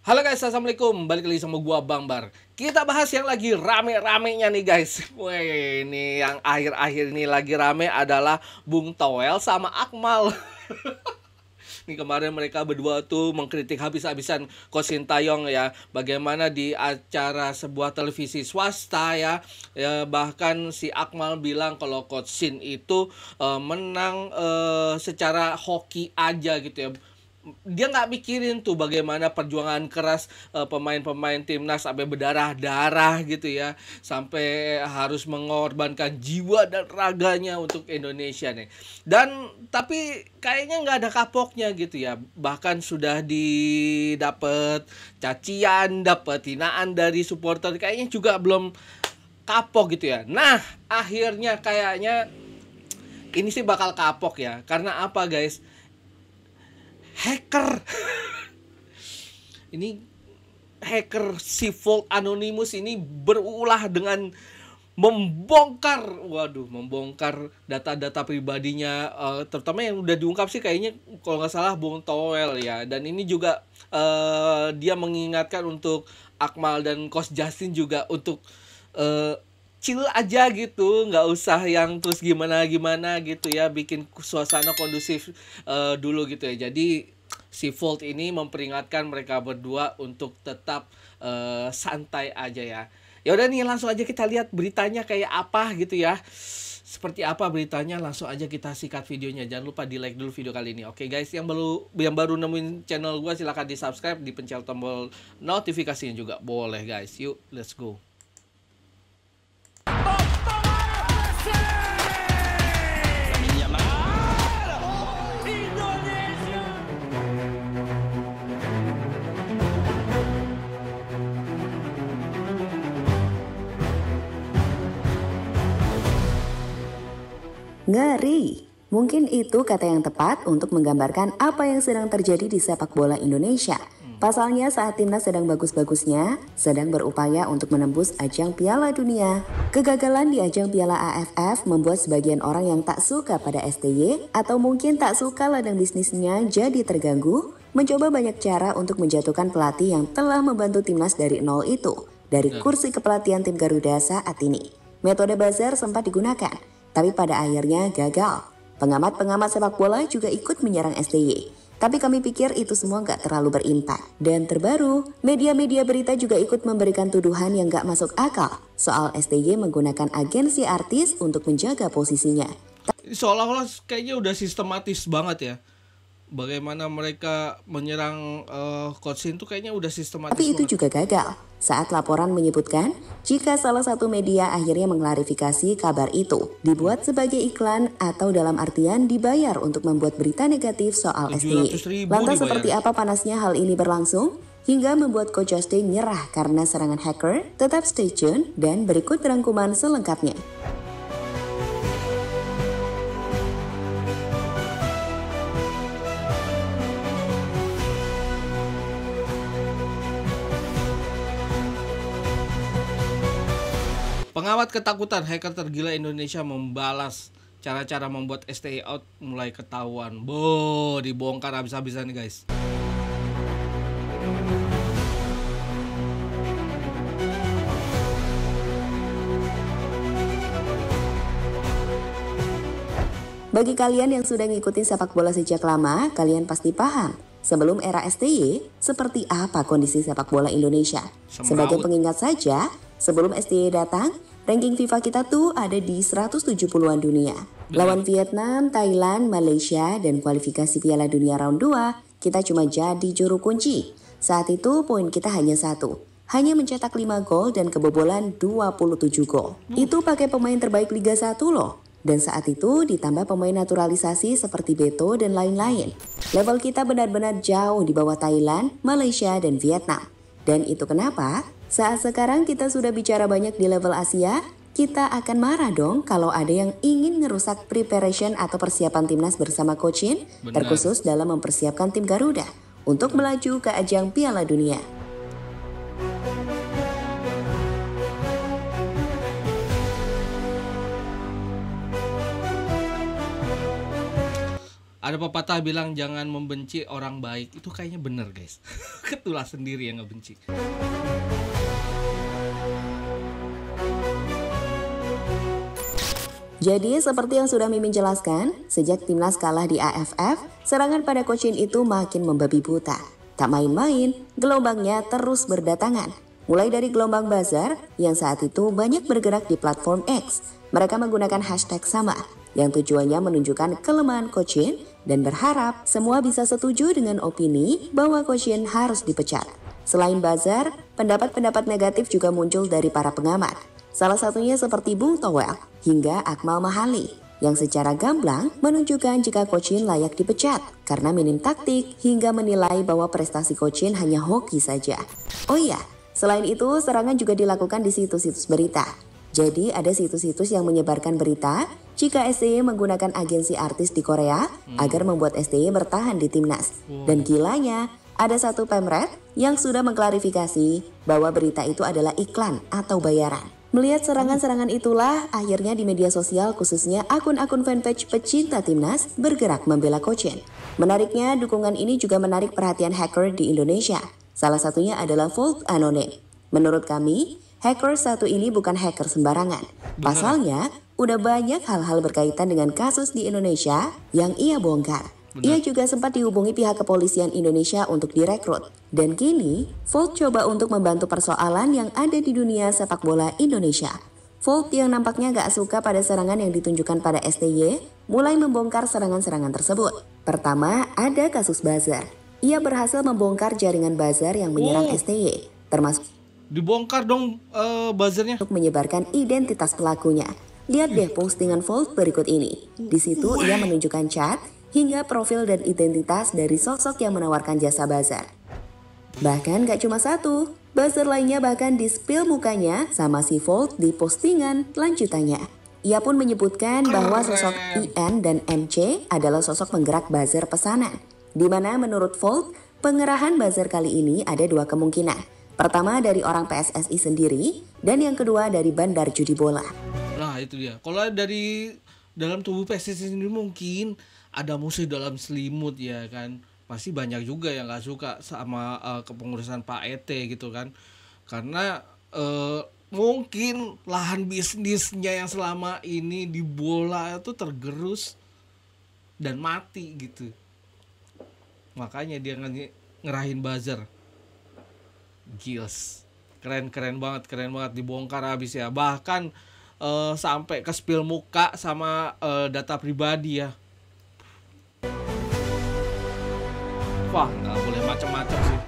Halo guys, assalamualaikum. Balik lagi sama gua Bang Bar. Kita bahas yang lagi rame-ramenya nih guys. Wih, ini yang akhir-akhir ini lagi rame adalah Bung Toel sama Akmal. Nih kemarin mereka berdua tuh mengkritik habis-habisan Coach Sintayong ya. Bagaimana di acara sebuah televisi swasta ya, bahkan si Akmal bilang kalau Coach Sin itu menang secara hoki aja gitu ya. Dia nggak mikirin tuh bagaimana perjuangan keras pemain-pemain timnas sampai berdarah-darah gitu ya, sampai harus mengorbankan jiwa dan raganya untuk Indonesia nih. Dan tapi kayaknya nggak ada kapoknya gitu ya, bahkan sudah didapat cacian, dapat hinaan dari supporter, kayaknya juga belum kapok gitu ya. Nah akhirnya kayaknya ini sih bakal kapok ya, karena apa guys? Hacker ini hacker si Vault Anonymous ini berulah dengan membongkar data-data pribadinya, terutama yang udah diungkap sih kayaknya kalau nggak salah Bung Toel ya. Dan ini juga dia mengingatkan untuk Akmal dan Coach Justin juga untuk chill aja gitu, nggak usah yang terus gimana gitu ya, bikin suasana kondusif dulu gitu ya. Jadi si Vault ini memperingatkan mereka berdua untuk tetap santai aja ya. Ya udah nih, langsung aja kita lihat beritanya kayak apa gitu ya. Seperti apa beritanya, langsung aja kita sikat videonya. Jangan lupa di like dulu video kali ini. Oke guys, yang baru nemuin channel gua silahkan di subscribe, dipencet tombol notifikasinya juga boleh guys. Yuk let's go. Ngeri. Mungkin itu kata yang tepat untuk menggambarkan apa yang sedang terjadi di sepak bola Indonesia. Pasalnya saat timnas sedang bagus-bagusnya, sedang berupaya untuk menembus ajang Piala Dunia. Kegagalan di ajang Piala AFF membuat sebagian orang yang tak suka pada STY atau mungkin tak suka ladang bisnisnya jadi terganggu, mencoba banyak cara untuk menjatuhkan pelatih yang telah membantu timnas dari nol itu, dari kursi kepelatihan tim Garuda saat ini. Metode buzzer sempat digunakan, tapi pada akhirnya gagal. Pengamat-pengamat sepak bola juga ikut menyerang STY. Tapi kami pikir itu semua nggak terlalu berimpak. Dan terbaru, media-media berita juga ikut memberikan tuduhan yang nggak masuk akal soal STY menggunakan agensi artis untuk menjaga posisinya. Seolah-olah kayaknya udah sistematis banget ya. Bagaimana mereka menyerang Coach Sin tuh kayaknya udah sistematis. Tapi itu juga gagal saat laporan menyebutkan jika salah satu media akhirnya mengklarifikasi kabar itu dibuat sebagai iklan atau dalam artian dibayar untuk membuat berita negatif soal STY. Lantas seperti apa panasnya hal ini berlangsung hingga membuat Coach Justin nyerah karena serangan hacker? Tetap stay tune dan berikut rangkuman selengkapnya. Pengamat ketakutan, hacker tergila Indonesia membalas. Cara-cara membuat STY out mulai ketahuan. Dibongkar habis-habisan nih guys. Bagi kalian yang sudah ngikutin sepak bola sejak lama, kalian pasti paham. Sebelum era STY, seperti apa kondisi sepak bola Indonesia? Sebagai pengingat saja, sebelum STY datang, ranking FIFA kita tuh ada di 170-an dunia. Lawan Vietnam, Thailand, Malaysia, dan kualifikasi Piala Dunia round 2, kita cuma jadi juru kunci. Saat itu poin kita hanya 1. Hanya mencetak 5 gol dan kebobolan 27 gol. Itu pakai pemain terbaik Liga 1 loh. Dan saat itu ditambah pemain naturalisasi seperti Beto dan lain-lain. Level kita benar-benar jauh di bawah Thailand, Malaysia, dan Vietnam. Dan itu kenapa saat sekarang kita sudah bicara banyak di level Asia, kita akan marah dong kalau ada yang ingin ngerusak preparation atau persiapan timnas bersama Coach Sin, terkhusus dalam mempersiapkan tim Garuda untuk melaju ke ajang Piala Dunia. Ada pepatah bilang jangan membenci orang baik. Itu kayaknya bener guys. Ketulah sendiri yang ngebenci. Jadi seperti yang sudah Mimin jelaskan, sejak timnas kalah di AFF, serangan pada Cochin itu makin membabi buta. Tak main-main, gelombangnya terus berdatangan. Mulai dari gelombang buzzer yang saat itu banyak bergerak di platform X. Mereka menggunakan hashtag sama, yang tujuannya menunjukkan kelemahan Cochin dan berharap semua bisa setuju dengan opini bahwa Cochin harus dipecat. Selain buzzer, pendapat-pendapat negatif juga muncul dari para pengamat. Salah satunya seperti Bung Toel hingga Akmal Mahali yang secara gamblang menunjukkan jika Cochin layak dipecat karena minim taktik hingga menilai bahwa prestasi Cochin hanya hoki saja. Oh iya, selain itu serangan juga dilakukan di situs-situs berita. Jadi ada situs-situs yang menyebarkan berita jika STY menggunakan agensi artis di Korea agar membuat STY bertahan di timnas. Dan gilanya, ada satu pemret yang sudah mengklarifikasi bahwa berita itu adalah iklan atau bayaran. Melihat serangan-serangan itulah, akhirnya di media sosial khususnya akun-akun fanpage pecinta timnas bergerak membela Cochin. Menariknya, dukungan ini juga menarik perhatian hacker di Indonesia. Salah satunya adalah Volt Anonim. Menurut kami, hacker satu ini bukan hacker sembarangan. Pasalnya, udah banyak hal-hal berkaitan dengan kasus di Indonesia yang ia bongkar. Ia juga sempat dihubungi pihak kepolisian Indonesia untuk direkrut. Dan kini, Volt coba untuk membantu persoalan yang ada di dunia sepak bola Indonesia. Volt yang nampaknya gak suka pada serangan yang ditunjukkan pada STY, mulai membongkar serangan-serangan tersebut. Pertama, ada kasus buzzer. Ia berhasil membongkar jaringan buzzer yang menyerang STY, termasuk dibongkar dong buzzernya untuk menyebarkan identitas pelakunya. Lihat deh postingan Volt berikut ini. Di situ ia menunjukkan chat hingga profil dan identitas dari sosok yang menawarkan jasa buzzer. Bahkan gak cuma satu, buzzer lainnya bahkan di-spill mukanya sama si Volt di postingan lanjutannya. Ia pun menyebutkan bahwa sosok IN dan MC adalah sosok penggerak buzzer pesanan. Di mana menurut Volt, pengerahan buzzer kali ini ada dua kemungkinan. Pertama dari orang PSSI sendiri, dan yang kedua dari bandar judi bola. Nah itu dia, kalau dari dalam tubuh PSSI sendiri mungkin ada musuh dalam selimut ya kan. Pasti banyak juga yang gak suka sama kepengurusan Pak ET gitu kan. Karena mungkin lahan bisnisnya yang selama ini di bola itu tergerus dan mati gitu. Makanya dia ngerahin buzzer. Gils, keren banget dibongkar habis ya. Bahkan sampai ke spill muka sama data pribadi ya. Wah, nggak boleh macam-macam sih.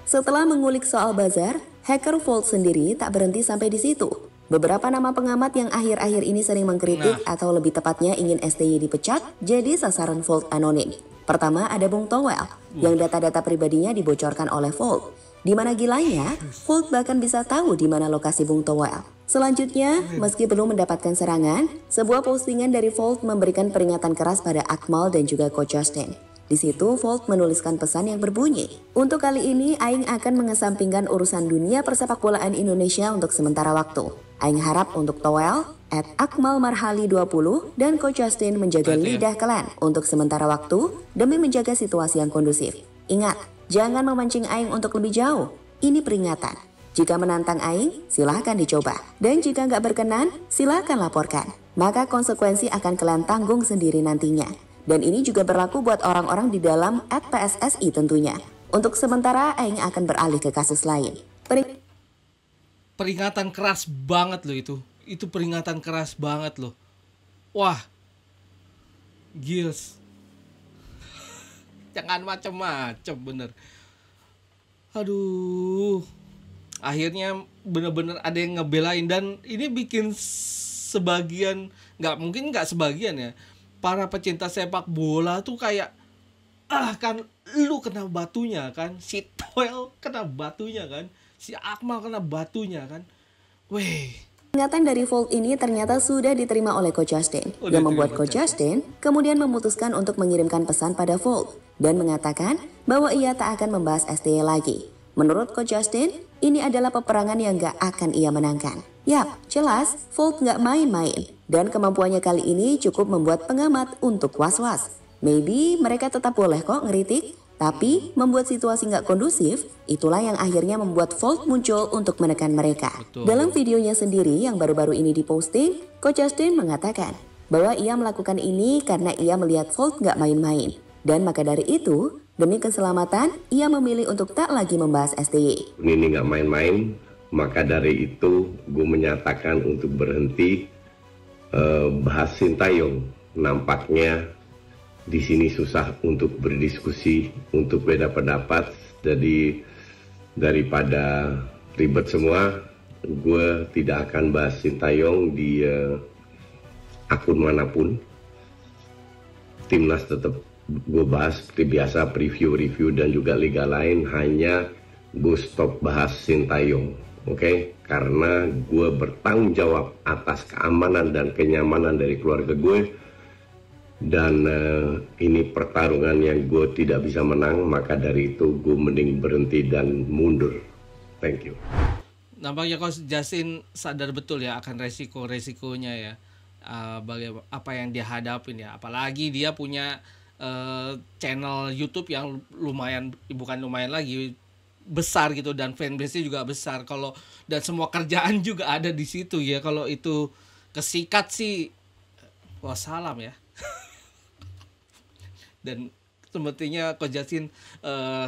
Setelah mengulik soal buzzer, hacker Volt sendiri tak berhenti sampai di situ. Beberapa nama pengamat yang akhir-akhir ini sering mengkritik atau lebih tepatnya ingin STY dipecat jadi sasaran Volt Anonim. Pertama ada Bung Toel yang data-data pribadinya dibocorkan oleh Volt. Di mana gilanya, Volt bahkan bisa tahu di mana lokasi Bung Toel. Selanjutnya, meski belum mendapatkan serangan, sebuah postingan dari Volt memberikan peringatan keras pada Akmal dan juga Coach Justin. Di situ, Volt menuliskan pesan yang berbunyi, "Untuk kali ini, Aing akan mengesampingkan urusan dunia persepakbolaan Indonesia untuk sementara waktu. Aing harap untuk Toel, @Akmal Marhali 20 dan Coach Justin menjaga lidah kalian untuk sementara waktu demi menjaga situasi yang kondusif. Ingat, jangan memancing Aing untuk lebih jauh. Ini peringatan. Jika menantang Aing, silahkan dicoba. Dan jika nggak berkenan, silahkan laporkan. Maka konsekuensi akan kalian tanggung sendiri nantinya. Dan ini juga berlaku buat orang-orang di dalam @PSSI tentunya. Untuk sementara, Aing akan beralih ke kasus lain." Peringatan keras banget loh itu. Itu peringatan keras banget loh. Wah. Gils. Jangan macem-macem bener. Aduh. Akhirnya bener-bener ada yang ngebelain. Dan ini bikin sebagian, nggak sebagian ya, para pecinta sepak bola tuh kayak, kan lu kena batunya kan, si Toel kena batunya kan, si Akmal kena batunya kan. Weh. Peringatan dari Volt ini ternyata sudah diterima oleh Coach Justin, yang membuat Coach Justin kemudian memutuskan untuk mengirimkan pesan pada Volt dan mengatakan bahwa ia tak akan membahas STY lagi. Menurut Coach Justin, ini adalah peperangan yang gak akan ia menangkan. Yap, jelas Volt gak main-main dan kemampuannya kali ini cukup membuat pengamat untuk was-was. Maybe mereka tetap boleh kok ngeritik, tapi membuat situasi nggak kondusif, itulah yang akhirnya membuat Volt muncul untuk menekan mereka. Betul. Dalam videonya sendiri yang baru-baru ini diposting, Coach Justin mengatakan bahwa ia melakukan ini karena ia melihat Volt nggak main-main. Dan maka dari itu, demi keselamatan, ia memilih untuk tak lagi membahas STY. Ini nggak main-main, maka dari itu gue menyatakan untuk berhenti bahas Sintayong. Nampaknya di sini susah untuk berdiskusi, untuk beda pendapat. Jadi daripada ribet semua, gue tidak akan bahas Sintayong di akun manapun. Timnas tetap gue bahas seperti biasa, preview dan juga liga lain. Hanya gue stop bahas Sintayong, oke? Karena gue bertanggung jawab atas keamanan dan kenyamanan dari keluarga gue. Dan ini pertarungan yang gue tidak bisa menang, maka dari itu gue mending berhenti dan mundur. Thank you. Nampaknya Coach Justin sadar betul ya akan resiko-resikonya ya, apa yang dia hadapin ya. Apalagi dia punya channel YouTube yang bukan lumayan lagi, besar gitu, dan fanbase-nya juga besar. Dan semua kerjaan juga ada di situ ya. Kalau itu kesikat sih, wassalam ya. Dan semestinya Coach Justin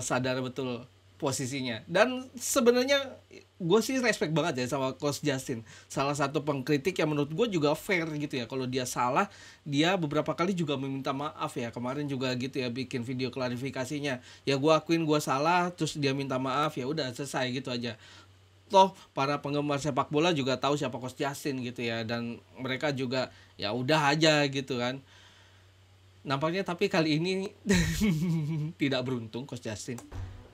sadar betul posisinya. Dan sebenarnya gue sih respect banget ya sama Coach Justin. Salah satu pengkritik yang menurut gue juga fair gitu ya. Kalau dia salah, dia beberapa kali juga meminta maaf ya. Kemarin juga gitu ya, bikin video klarifikasinya. Ya gue akuin gue salah, terus dia minta maaf, ya udah selesai gitu aja. Toh para penggemar sepak bola juga tahu siapa Coach Justin gitu ya. Dan mereka juga ya udah aja gitu kan. Nampaknya tapi kali ini tidak beruntung Coach Justin.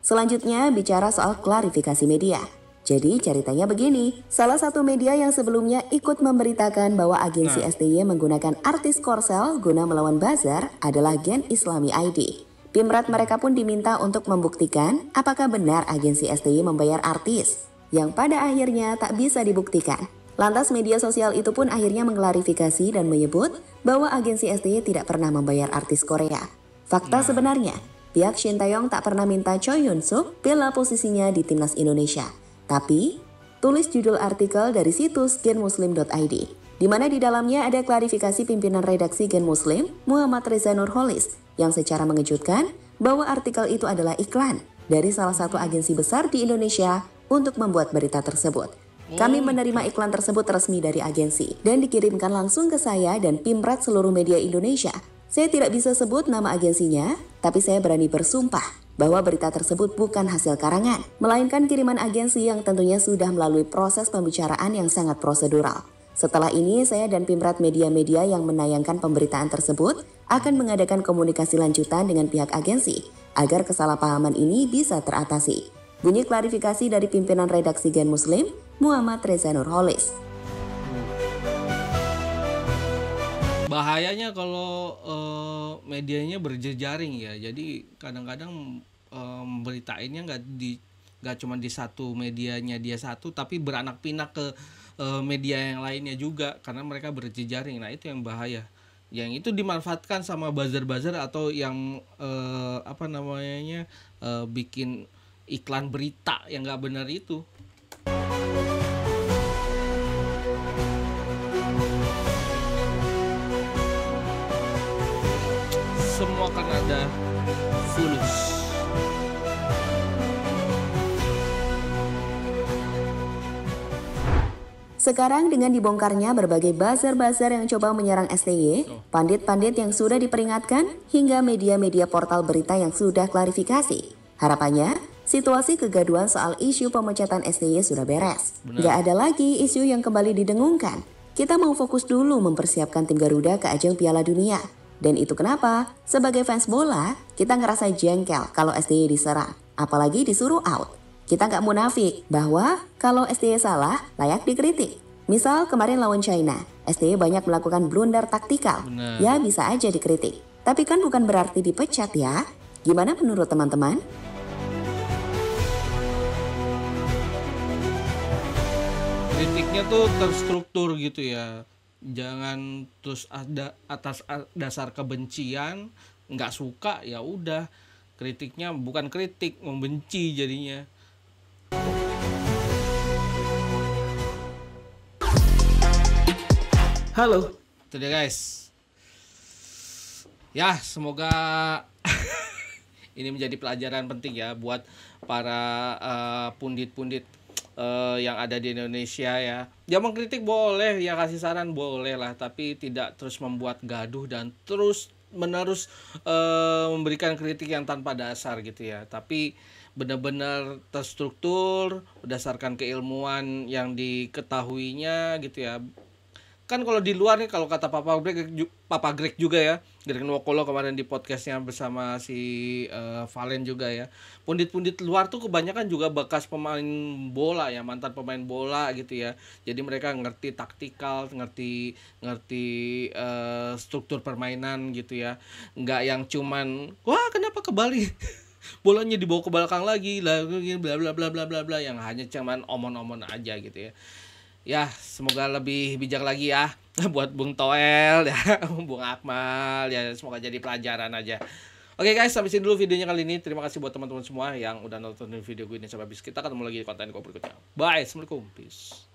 Selanjutnya bicara soal klarifikasi media. Jadi ceritanya begini, salah satu media yang sebelumnya ikut memberitakan bahwa agensi STY menggunakan artis Korsel guna melawan buzzer adalah Gen Islami ID. Pimret mereka pun diminta untuk membuktikan apakah benar agensi STY membayar artis, yang pada akhirnya tak bisa dibuktikan. Lantas media sosial itu pun akhirnya mengklarifikasi dan menyebut bahwa agensi STY tidak pernah membayar artis Korea. Fakta sebenarnya, pihak Shin-taeyong tak pernah minta Choi Hyun-suk bela posisinya di timnas Indonesia. Tapi, tulis judul artikel dari situs genmuslim.id, di mana di dalamnya ada klarifikasi pimpinan redaksi Gen Muslim, Muhammad Reza Nurholis, yang secara mengejutkan bahwa artikel itu adalah iklan dari salah satu agensi besar di Indonesia untuk membuat berita tersebut. Kami menerima iklan tersebut resmi dari agensi dan dikirimkan langsung ke saya dan Pimret seluruh media Indonesia. Saya tidak bisa sebut nama agensinya, tapi saya berani bersumpah bahwa berita tersebut bukan hasil karangan, melainkan kiriman agensi yang tentunya sudah melalui proses pembicaraan yang sangat prosedural. Setelah ini, saya dan Pimret media-media yang menayangkan pemberitaan tersebut akan mengadakan komunikasi lanjutan dengan pihak agensi agar kesalahpahaman ini bisa teratasi. Bunyi klarifikasi dari pimpinan redaksi Gen Muslim, Muhammad Reza Nurholis. Bahayanya kalau medianya berjejaring ya. Jadi kadang-kadang beritainnya nggak cuma di satu medianya dia satu, tapi beranak pinak ke media yang lainnya juga karena mereka berjejaring. Nah itu yang bahaya. Yang itu dimanfaatkan sama buzzer-buzzer atau yang bikin iklan berita yang nggak benar itu. Semua kan ada fulus. Sekarang dengan dibongkarnya berbagai buzzer-buzzer yang coba menyerang STY, pandit-pandit yang sudah diperingatkan, hingga media-media portal berita yang sudah klarifikasi. Harapannya, situasi kegaduhan soal isu pemecatan STY sudah beres. Nggak ada lagi isu yang kembali didengungkan. Kita mau fokus dulu mempersiapkan tim Garuda ke ajang Piala Dunia. Dan itu kenapa, sebagai fans bola, kita ngerasa jengkel kalau STY diserang, apalagi disuruh out. Kita nggak munafik bahwa kalau STY salah, layak dikritik. Misal kemarin lawan China, STY banyak melakukan blunder taktikal. Ya bisa aja dikritik. Tapi kan bukan berarti dipecat ya. Gimana menurut teman-teman? Kritiknya tuh terstruktur gitu ya. Jangan terus ada atas dasar kebencian nggak suka ya udah, kritiknya bukan kritik, membenci jadinya. Halo. Itu dia guys. Ya semoga ini menjadi pelajaran penting ya buat para pundit-pundit yang ada di Indonesia ya. Ya mengkritik boleh, ya kasih saran boleh lah, tapi tidak terus membuat gaduh dan terus menerus memberikan kritik yang tanpa dasar gitu ya. Tapi benar-benar terstruktur berdasarkan keilmuan yang diketahuinya gitu ya. Kan kalau di luar nih, kalau kata Papa Greg juga ya, Greg Nwokolo kemarin di podcastnya bersama si Valen juga ya, pundit-pundit luar tuh kebanyakan juga bekas pemain bola ya, mantan pemain bola gitu ya. Jadi mereka ngerti taktikal, ngerti struktur permainan gitu ya. Nggak yang cuman wah kenapa kebalik bolanya dibawa ke belakang lagi lah, bla bla bla bla bla bla, yang hanya cuman omon-omon aja gitu ya. Ya semoga lebih bijak lagi ya buat Bung Toel ya, Bung Akmal ya, semoga jadi pelajaran aja. Oke guys, sampai sini dulu videonya kali ini. Terima kasih buat teman-teman semua yang udah nonton video gue ini sampai habis. Kita ketemu lagi di konten gue berikutnya. Bye, assalamualaikum, peace.